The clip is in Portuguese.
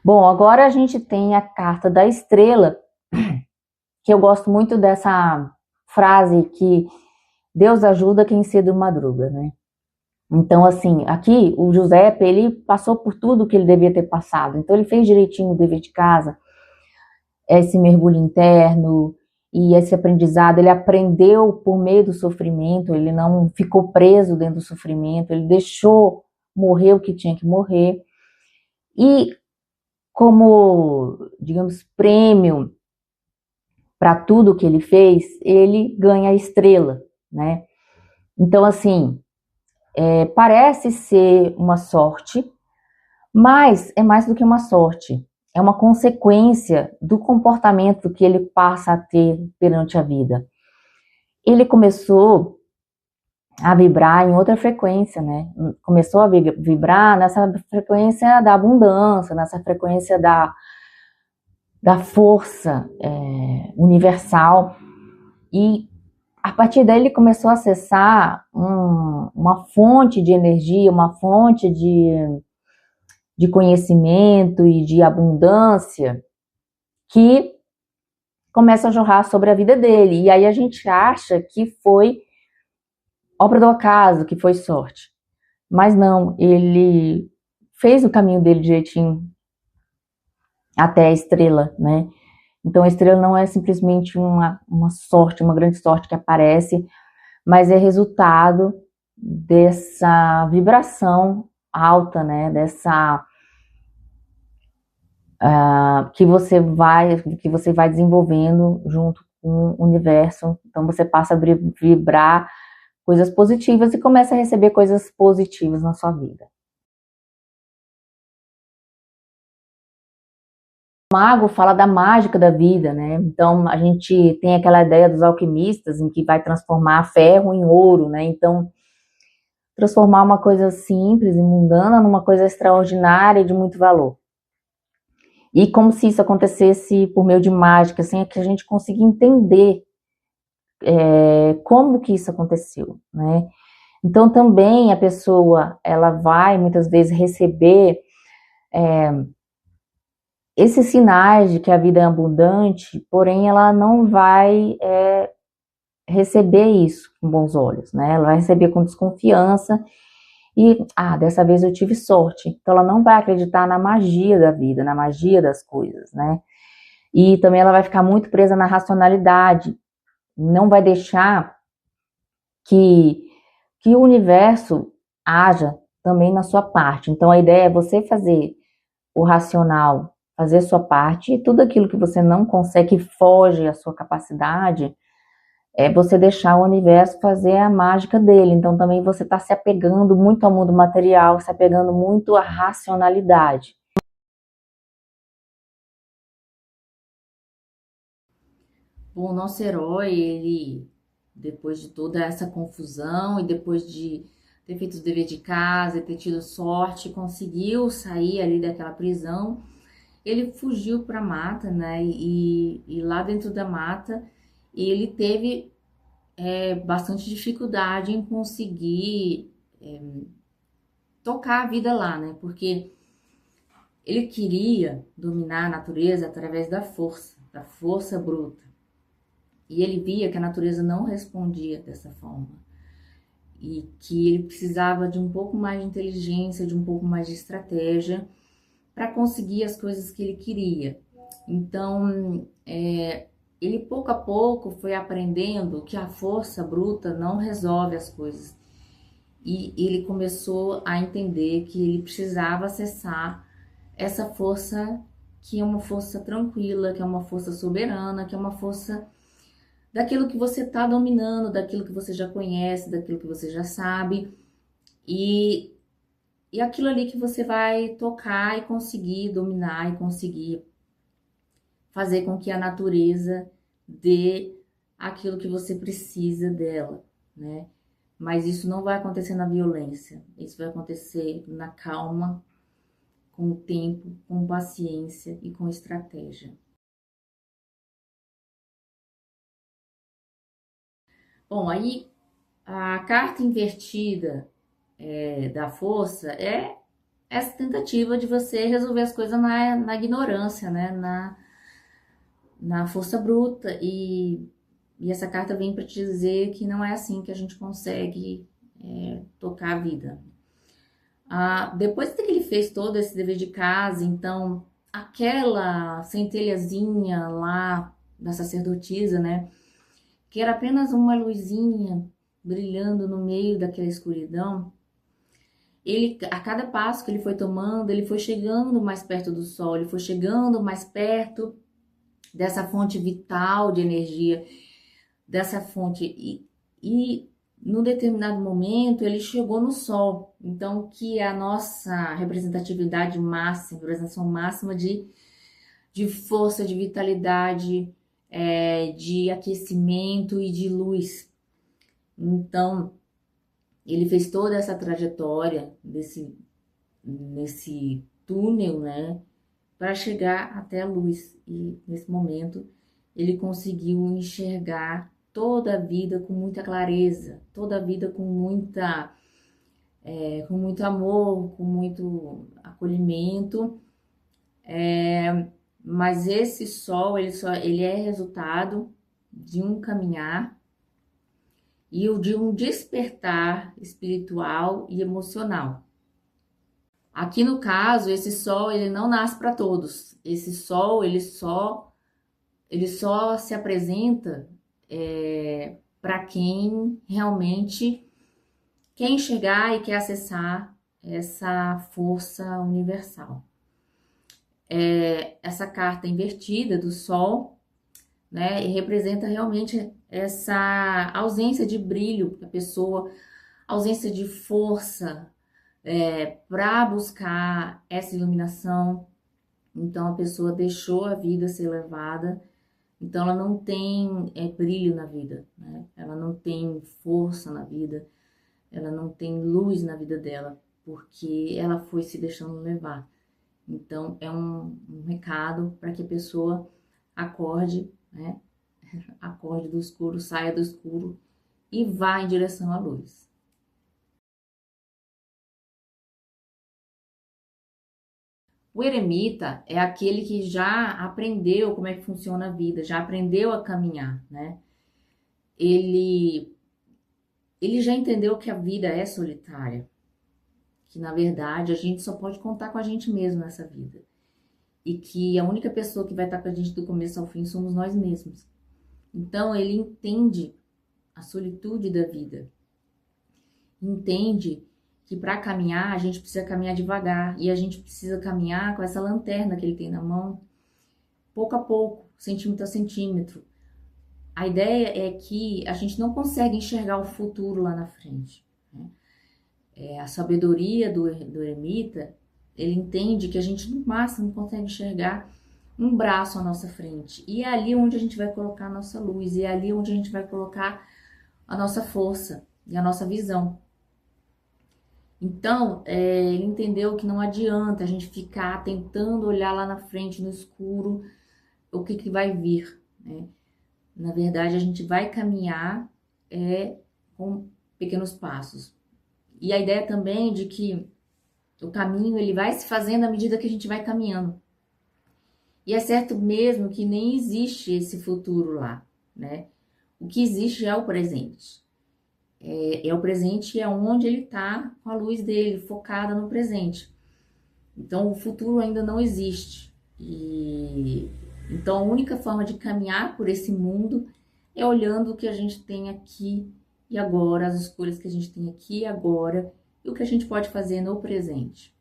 Bom, agora a gente tem a carta da estrela, que eu gosto muito dessa frase que Deus ajuda quem cedo madruga, né? Então, assim, aqui o Giuseppe, ele passou por tudo que ele devia ter passado. Então, ele fez direitinho o dever de casa, esse mergulho interno e esse aprendizado. Ele aprendeu por meio do sofrimento, ele não ficou preso dentro do sofrimento, ele deixou morrer o que tinha que morrer. E como, digamos, prêmio para tudo que ele fez, ele ganha a estrela, né? Então, assim, parece ser uma sorte, mas é mais do que uma sorte. É uma consequência do comportamento que ele passa a ter perante a vida. Ele começou a vibrar em outra frequência, né? Começou a vibrar nessa frequência da abundância, nessa frequência da força universal. E a partir daí ele começou a acessar uma fonte de energia, uma fonte de conhecimento e de abundância que começa a jorrar sobre a vida dele. E aí a gente acha que foi obra do acaso, que foi sorte. Mas não, ele fez o caminho dele direitinho até a estrela, né? Então a estrela não é simplesmente uma sorte, uma grande sorte que aparece, mas é resultado dessa vibração alta, né? Dessa que você vai desenvolvendo junto com o universo. Então você passa a vibrar coisas positivas e começa a receber coisas positivas na sua vida. O mago fala da mágica da vida, né? Então a gente tem aquela ideia dos alquimistas em que vai transformar ferro em ouro, né? Então transformar uma coisa simples e mundana numa coisa extraordinária e de muito valor. E como se isso acontecesse por meio de mágica, sem que a gente consiga entender como que isso aconteceu, né? Então também a pessoa, ela vai muitas vezes receber esses sinais de que a vida é abundante, porém ela não vai receber isso com bons olhos, né? Ela vai receber com desconfiança e, dessa vez eu tive sorte. Então ela não vai acreditar na magia da vida, na magia das coisas, né? E também ela vai ficar muito presa na racionalidade, não vai deixar que, que o universo haja também na sua parte. Então a ideia é você fazer o racional, fazer a sua parte, e tudo aquilo que você não consegue, que foge à sua capacidade, é você deixar o universo fazer a mágica dele. Então também você está se apegando muito ao mundo material, se apegando muito à racionalidade. Bom, o nosso herói, ele, depois de toda essa confusão e depois de ter feito o dever de casa e ter tido sorte, conseguiu sair ali daquela prisão. Ele fugiu para a mata, né? E lá dentro da mata ele teve bastante dificuldade em conseguir tocar a vida lá, né? Porque ele queria dominar a natureza através da força bruta. E ele via que a natureza não respondia dessa forma. E que ele precisava de um pouco mais de inteligência, de um pouco mais de estratégia para conseguir as coisas que ele queria. Então, ele pouco a pouco foi aprendendo que a força bruta não resolve as coisas. E ele começou a entender que ele precisava acessar essa força que é uma força tranquila, que é uma força soberana, que é uma força daquilo que você está dominando, daquilo que você já conhece, daquilo que você já sabe. E, e aquilo ali que você vai tocar e conseguir dominar e conseguir fazer com que a natureza dê aquilo que você precisa dela, né? Mas isso não vai acontecer na violência, isso vai acontecer na calma, com o tempo, com paciência e com estratégia. Bom, aí a carta invertida da força é essa tentativa de você resolver as coisas na ignorância, né? Na força bruta. E essa carta vem para te dizer que não é assim que a gente consegue tocar a vida. Depois que ele fez todo esse dever de casa, então aquela centelhazinha lá da sacerdotisa, né? Que era apenas uma luzinha brilhando no meio daquela escuridão, ele, a cada passo que ele foi tomando, ele foi chegando mais perto do sol, ele foi chegando mais perto dessa fonte vital de energia, dessa fonte. E num determinado momento, ele chegou no sol. Então, que é a nossa representatividade máxima, representação máxima de força, de vitalidade, de aquecimento e de luz. Então, ele fez toda essa trajetória nesse túnel, né, para chegar até a luz. E nesse momento, ele conseguiu enxergar toda a vida com muita clareza, toda a vida com muito amor, com muito acolhimento. Mas esse sol, ele é resultado de um caminhar e de um despertar espiritual e emocional. Aqui no caso, esse sol, ele não nasce para todos. Esse sol, ele só se apresenta para quem realmente quer enxergar e quer acessar essa força universal. Essa carta invertida do sol, né, representa realmente essa ausência de brilho da pessoa, ausência de força para buscar essa iluminação. Então a pessoa deixou a vida ser levada, então ela não tem brilho na vida, né? Ela não tem força na vida, ela não tem luz na vida dela, porque ela foi se deixando levar. Então é um recado para que a pessoa acorde, né? Acorde do escuro, saia do escuro e vá em direção à luz. O eremita é aquele que já aprendeu como é que funciona a vida, já aprendeu a caminhar, né? Ele já entendeu que a vida é solitária, que na verdade a gente só pode contar com a gente mesmo nessa vida. E que a única pessoa que vai estar com a gente do começo ao fim somos nós mesmos. Então ele entende a solitude da vida. Entende que para caminhar a gente precisa caminhar devagar e a gente precisa caminhar com essa lanterna que ele tem na mão, pouco a pouco, centímetro a centímetro. A ideia é que a gente não consegue enxergar o futuro lá na frente, né? A sabedoria do eremita, ele entende que a gente no máximo consegue enxergar um braço à nossa frente. E é ali onde a gente vai colocar a nossa luz, e é ali onde a gente vai colocar a nossa força e a nossa visão. Então, ele entendeu que não adianta a gente ficar tentando olhar lá na frente, no escuro, o que vai vir, né? Na verdade, a gente vai caminhar com pequenos passos. E a ideia também de que o caminho ele vai se fazendo à medida que a gente vai caminhando. E é certo mesmo que nem existe esse futuro lá, né? O que existe é o presente. É o presente e é onde ele está com a luz dele, focada no presente. Então, o futuro ainda não existe. Então, a única forma de caminhar por esse mundo é olhando o que a gente tem aqui e agora, as escolhas que a gente tem aqui e agora, e o que a gente pode fazer no presente.